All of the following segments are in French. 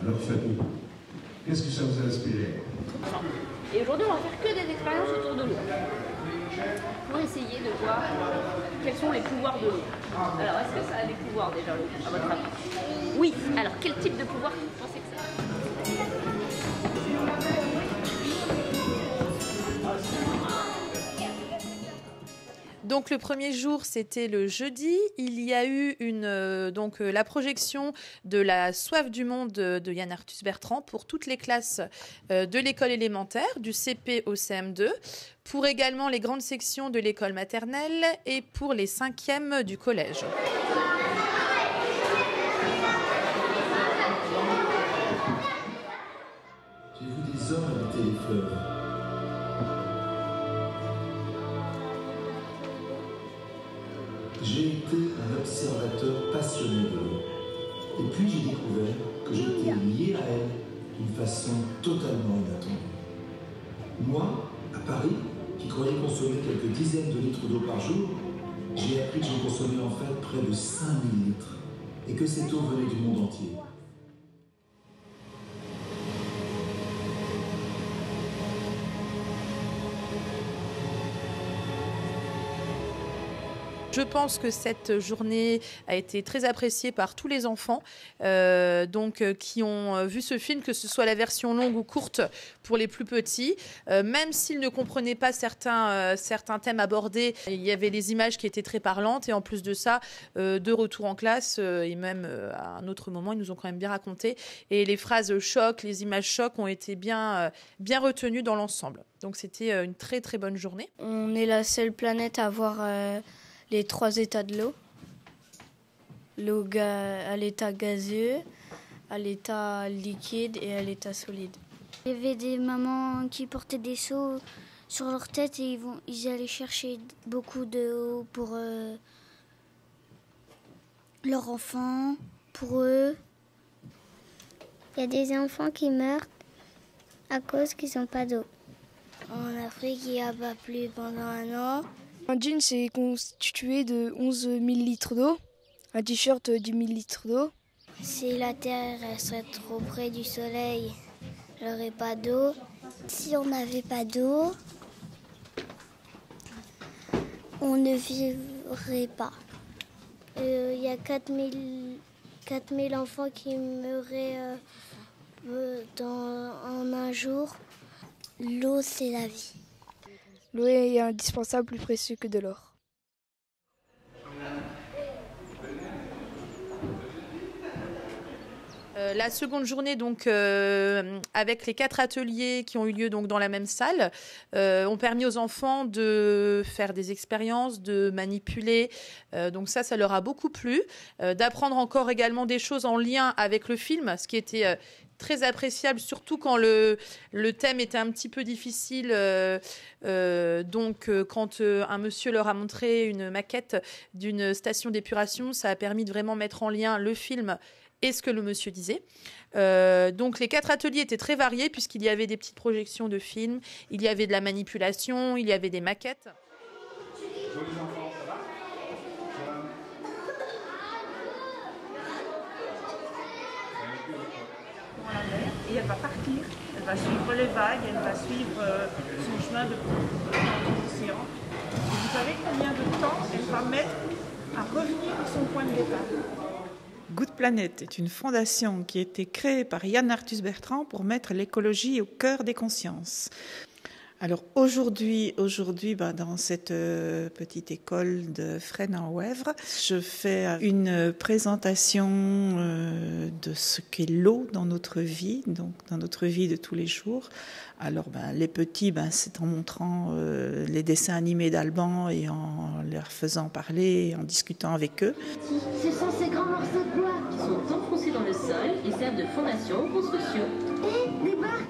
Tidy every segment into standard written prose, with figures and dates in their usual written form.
leur famille. Qu'est-ce que ça vous a inspiré? Et aujourd'hui, on va faire que des expériences autour de l'eau pour essayer de voir quels sont les pouvoirs de l'eau. Alors, est-ce que ça a des pouvoirs déjà, l'eau, à votre avis? Oui. Alors, quel type de pouvoir vous pensez que ça a? Donc le premier jour, c'était le jeudi. Il y a eu la projection de La Soif du monde de Yann Arthus Bertrand pour toutes les classes de l'école élémentaire, du CP au CM2, pour également les grandes sections de l'école maternelle et pour les 5e du collège. J'ai vu des hommes habiter les fleuves. J'ai été un observateur passionné de l'eau. Et puis j'ai découvert que j'étais lié à elle d'une façon totalement inattendue. Moi, à Paris, qui croyais consommer quelques dizaines de litres d'eau par jour, j'ai appris que j'en consommais en fait près de 5000 litres et que cette eau venait du monde entier. Je pense que cette journée a été très appréciée par tous les enfants qui ont vu ce film, que ce soit la version longue ou courte pour les plus petits. Même s'ils ne comprenaient pas certains thèmes abordés, il y avait les images qui étaient très parlantes. Et en plus de ça, de retour en classe, et même à un autre moment, ils nous ont quand même bien raconté. Et les phrases choc, les images choc ont été bien retenues dans l'ensemble. Donc c'était une très très bonne journée. On est la seule planète à avoir les 3 états de l'eau. L'eau à l'état gazeux, à l'état liquide et à l'état solide. Il y avait des mamans qui portaient des seaux sur leur tête et ils allaient chercher beaucoup d'eau pour leurs enfants, pour eux. Il y a des enfants qui meurent à cause qu'ils n'ont pas d'eau. En Afrique, il n'y a pas plu pendant un an. Un jean, c'est constitué de 11 000 litres d'eau. Un t-shirt, 10 000 litres d'eau. Si la Terre serait trop près du Soleil, il n'y aurait pas d'eau. Si on n'avait pas d'eau, on ne vivrait pas. Il y a 4 000 enfants qui meuraient en un jour. L'eau, c'est la vie. L'eau est indispensable, plus précieux que de l'or. La seconde journée, donc, avec les 4 ateliers qui ont eu lieu donc, dans la même salle, ont permis aux enfants de faire des expériences, de manipuler. Donc ça leur a beaucoup plu. D'apprendre encore également des choses en lien avec le film, ce qui était très appréciable, surtout quand le thème était un petit peu difficile. Quand un monsieur leur a montré une maquette d'une station d'épuration, ça a permis de vraiment mettre en lien le film et ce que le monsieur disait. Donc les 4 ateliers étaient très variés puisqu'il y avait des petites projections de films, il y avait de la manipulation, il y avait des maquettes. Et elle va partir, elle va suivre les vagues, elle va suivre son chemin de l'océan. Vous savez combien de temps elle va mettre à revenir à son point de départ? Good Planet est une fondation qui a été créée par Yann Arthus Bertrand pour mettre l'écologie au cœur des consciences. Alors aujourd'hui, dans cette petite école de Fresnes en Ouèvre, je fais une présentation de ce qu'est l'eau dans notre vie, donc dans notre vie de tous les jours. Alors les petits, c'est en montrant les dessins animés d'Alban et en leur faisant parler, et en discutant avec eux. Ce sont ces grands morceaux de bois qui sont enfoncés dans le sol et servent de fondation aux constructions. Et des barques.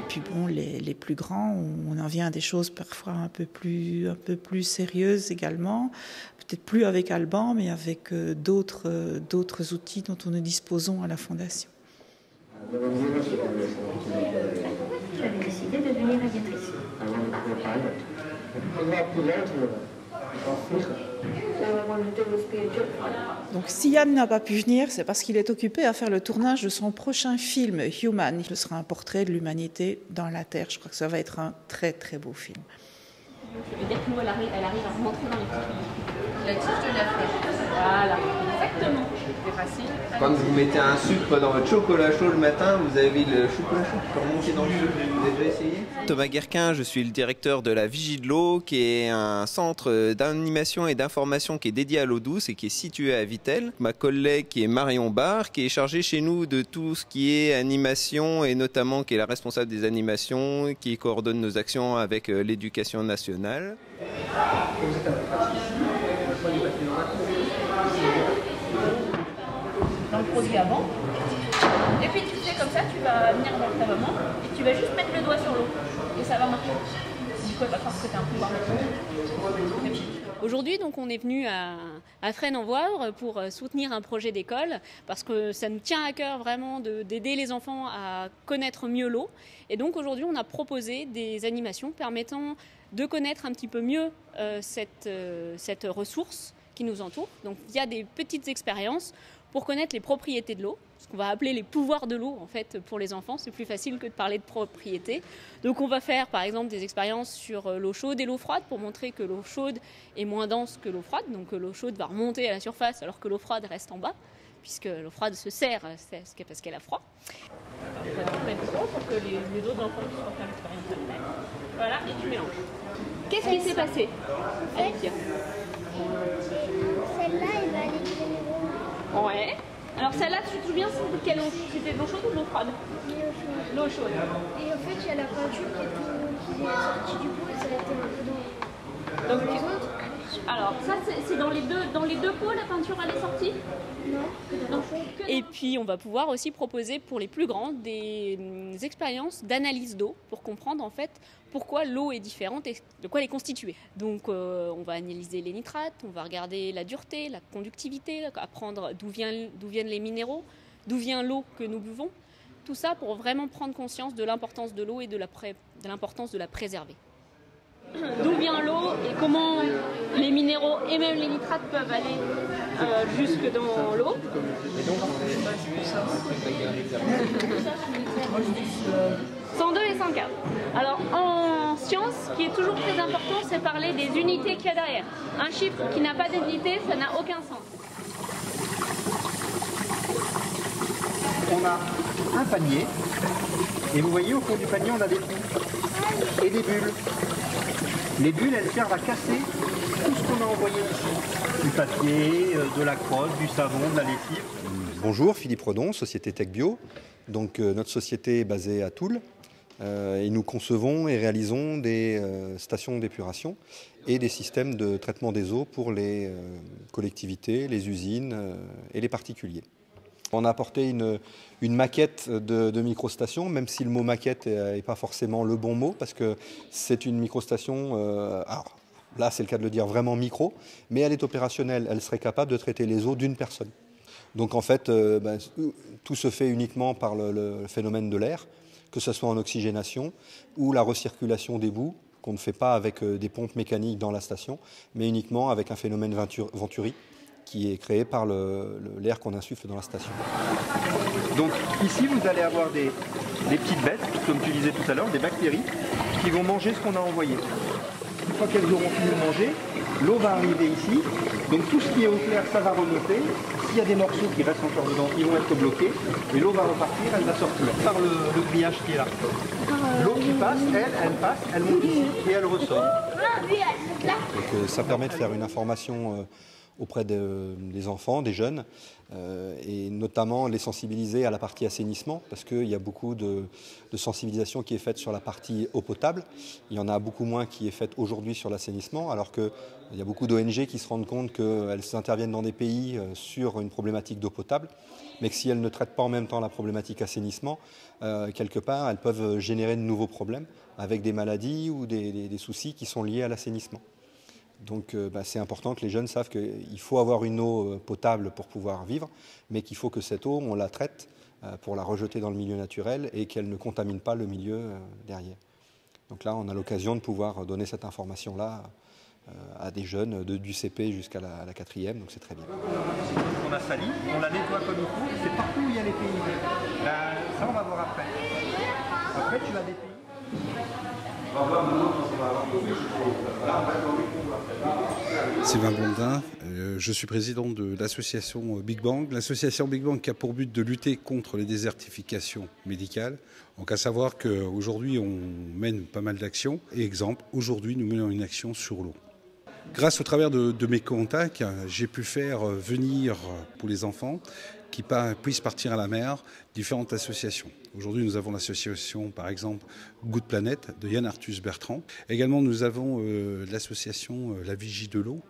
Puis les plus grands, on en vient à des choses parfois un peu plus sérieuses également. Peut-être plus avec Alban, mais avec d'autres outils dont nous disposons à la Fondation. Tu avais décidé de devenir aviatrice. Donc si Yann n'a pas pu venir, c'est parce qu'il est occupé à faire le tournage de son prochain film, Human. Ce sera un portrait de l'humanité dans la Terre. Je crois que ça va être un très très beau film. Ça veut dire que l'eau, elle arrive à remontrer dans les petits tuyaux. La tige de la flèche. Voilà, exactement. C'est facile. Quand vous mettez un sucre dans votre chocolat chaud le matin, vous avez le chocolat chaud qui peut remonter dans le sucre. Vous avez déjà essayé? Thomas Guerquin, je suis le directeur de la Vigie de l'eau, qui est un centre d'animation et d'information qui est dédié à l'eau douce et qui est situé à Vittel. Ma collègue qui est Marion Barre, qui est chargée chez nous de tout ce qui est animation et notamment qui est la responsable des animations, qui coordonne nos actions avec l'éducation nationale. Dans le produit avant. Et puis tu fais comme ça, tu vas venir vers ta maman et tu vas juste mettre le doigt sur l'eau et ça va marcher. Du coup, elle va croire que tu as un pouvoir. Aujourd'hui, donc, on est venu à Fresnes-en-Voivre pour soutenir un projet d'école parce que ça nous tient à cœur vraiment d'aider les enfants à connaître mieux l'eau. Et donc aujourd'hui, on a proposé des animations permettant de connaître un petit peu mieux cette ressource qui nous entoure. Donc il y a des petites expériences pour connaître les propriétés de l'eau, ce qu'on va appeler les pouvoirs de l'eau en fait pour les enfants. C'est plus facile que de parler de propriétés. Donc on va faire par exemple des expériences sur l'eau chaude et l'eau froide pour montrer que l'eau chaude est moins dense que l'eau froide. Donc l'eau chaude va remonter à la surface alors que l'eau froide reste en bas, puisque l'eau froide se serre parce qu'elle a froid. On va tout mettre pour que les autres enfants puissent faire l'expérience. Voilà, et tu mélanges. Qu'est-ce qui s'est passé, Alicia? Celle-là, elle va aller. Ouais. Alors celle-là, tu te souviens de quelle eau? C'était de l'eau chaude ou de l'eau froide? L'eau chaude. Et en fait, il y a la peinture qui est sortie du pot et ça a été un peu dans les autres. Alors ça, c'est dans les deux pots, la peinture elle est sortie? Non. Et puis on va pouvoir aussi proposer pour les plus grands des expériences d'analyse d'eau pour comprendre en fait pourquoi l'eau est différente et de quoi elle est constituée. Donc on va analyser les nitrates, on va regarder la dureté, la conductivité, apprendre d'où viennent les minéraux, d'où vient l'eau que nous buvons. Tout ça pour vraiment prendre conscience de l'importance de l'eau et de l'importance de la préserver. D'où vient l'eau et comment les minéraux et même les nitrates peuvent aller jusque dans l'eau. 102 et 104. Alors en science, ce qui est toujours très important, c'est parler des unités qu'il y a derrière. Un chiffre qui n'a pas d'unité, ça n'a aucun sens. On a un panier et vous voyez au fond du panier on a des trous et des bulles. Les bulles, elles servent à casser tout ce qu'on a envoyé ici. Du papier, de la crotte, du savon, de la lessive. Bonjour, Philippe Redon, Société Tech Bio. Donc, notre société est basée à Toul et nous concevons et réalisons des stations d'épuration et des systèmes de traitement des eaux pour les collectivités, les usines et les particuliers. On a apporté une maquette de microstation, même si le mot maquette n'est pas forcément le bon mot, parce que c'est une microstation, alors là c'est le cas de le dire, vraiment micro, mais elle est opérationnelle, elle serait capable de traiter les eaux d'une personne. Donc en fait, tout se fait uniquement par le phénomène de l'air, que ce soit en oxygénation ou la recirculation des boues, qu'on ne fait pas avec des pompes mécaniques dans la station, mais uniquement avec un phénomène Venturi, qui est créé par l'air qu'on insuffle dans la station. Donc ici, vous allez avoir des petites bêtes, comme tu disais tout à l'heure, des bactéries, qui vont manger ce qu'on a envoyé. Une fois qu'elles auront fini de manger, l'eau va arriver ici. Donc tout ce qui est au clair, ça va remonter. S'il y a des morceaux qui restent encore dedans, ils vont être bloqués. Et l'eau va repartir, elle va sortir par le grillage qui est là. L'eau qui passe, elle monte ici et elle ressort. Donc, ça permet de faire une information auprès des enfants, des jeunes, et notamment les sensibiliser à la partie assainissement, parce qu'il y a beaucoup de sensibilisation qui est faite sur la partie eau potable. Il y en a beaucoup moins qui est faite aujourd'hui sur l'assainissement, alors qu'il y a beaucoup d'ONG qui se rendent compte qu'elles interviennent dans des pays sur une problématique d'eau potable, mais que si elles ne traitent pas en même temps la problématique assainissement, quelque part, elles peuvent générer de nouveaux problèmes avec des maladies ou des soucis qui sont liés à l'assainissement. Donc c'est important que les jeunes savent qu'il faut avoir une eau potable pour pouvoir vivre, mais qu'il faut que cette eau, on la traite pour la rejeter dans le milieu naturel et qu'elle ne contamine pas le milieu derrière. Donc là, on a l'occasion de pouvoir donner cette information-là à des jeunes du CP jusqu'à la 4e, donc c'est très bien. On a sali, on la nettoie comme il faut, c'est partout où il y a les pays. Là, ça on va voir après. Après tu as des pays. Sylvain Blondin, je suis président de l'association Big Bang. L'association Big Bang qui a pour but de lutter contre les désertifications médicales. Donc à savoir qu'aujourd'hui on mène pas mal d'actions. Et exemple, aujourd'hui nous menons une action sur l'eau. Grâce au travers de mes contacts, j'ai pu faire venir pour les enfants qui puissent partir à la mer différentes associations. Aujourd'hui, nous avons l'association, par exemple, Good Planet de Yann Arthus Bertrand. Également, nous avons l'association La Vigie de l'eau,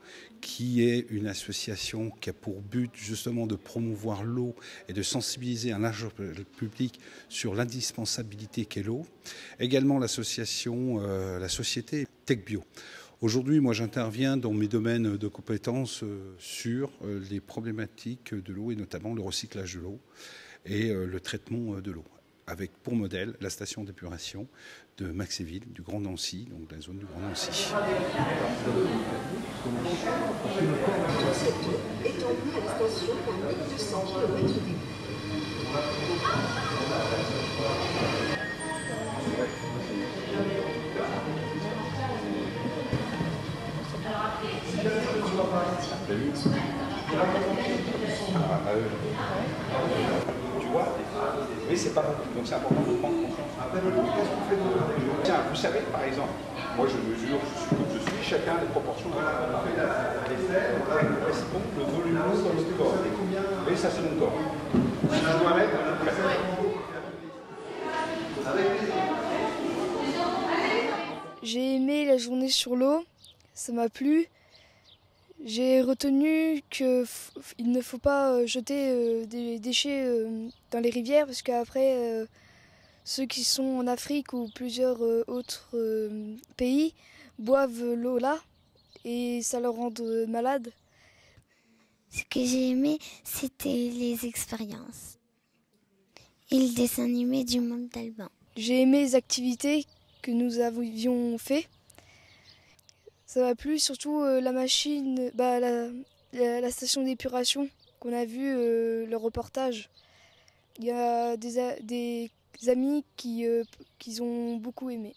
qui est une association qui a pour but justement de promouvoir l'eau et de sensibiliser un large public sur l'indispensabilité qu'est l'eau. Également, l'association, la société TechBio. Aujourd'hui, moi, j'interviens dans mes domaines de compétences sur les problématiques de l'eau et notamment le recyclage de l'eau et le traitement de l'eau, avec pour modèle la station d'épuration de Maxéville, du Grand Nancy, donc la zone du Grand Nancy. Tu vois, mais c'est pas bon. Donc c'est important de prendre conscience. Tiens, vous savez, par exemple, moi je mesure, je suis chacun les proportions. On fait la vaisselle, on correspond le volume dans le corps. Et ça c'est mon corps. Je dois mettre J'ai aimé la journée sur l'eau, ça m'a plu. J'ai retenu qu'il ne faut pas jeter des déchets dans les rivières parce qu'après, ceux qui sont en Afrique ou plusieurs autres pays boivent l'eau là et ça leur rend malade. Ce que j'ai aimé, c'était les expériences et le dessin animé du monde d'Alban. J'ai aimé les activités que nous avions fait. Ça m'a plu, surtout la machine, la station d'épuration qu'on a vu le reportage. Il y a des amis qui ont beaucoup aimé.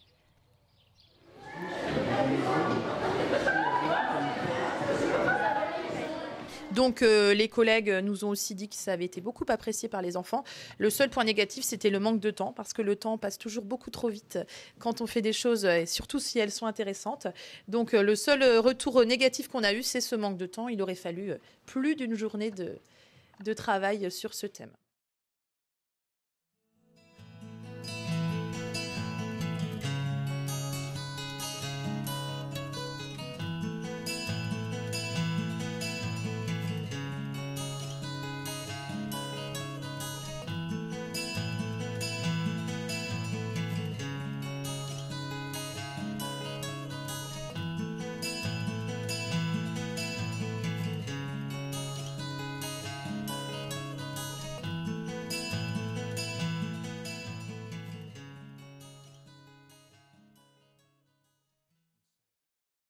Donc les collègues nous ont aussi dit que ça avait été beaucoup apprécié par les enfants. Le seul point négatif, c'était le manque de temps, parce que le temps passe toujours beaucoup trop vite quand on fait des choses, et surtout si elles sont intéressantes. Donc le seul retour négatif qu'on a eu, c'est ce manque de temps. Il aurait fallu plus d'une journée de travail sur ce thème.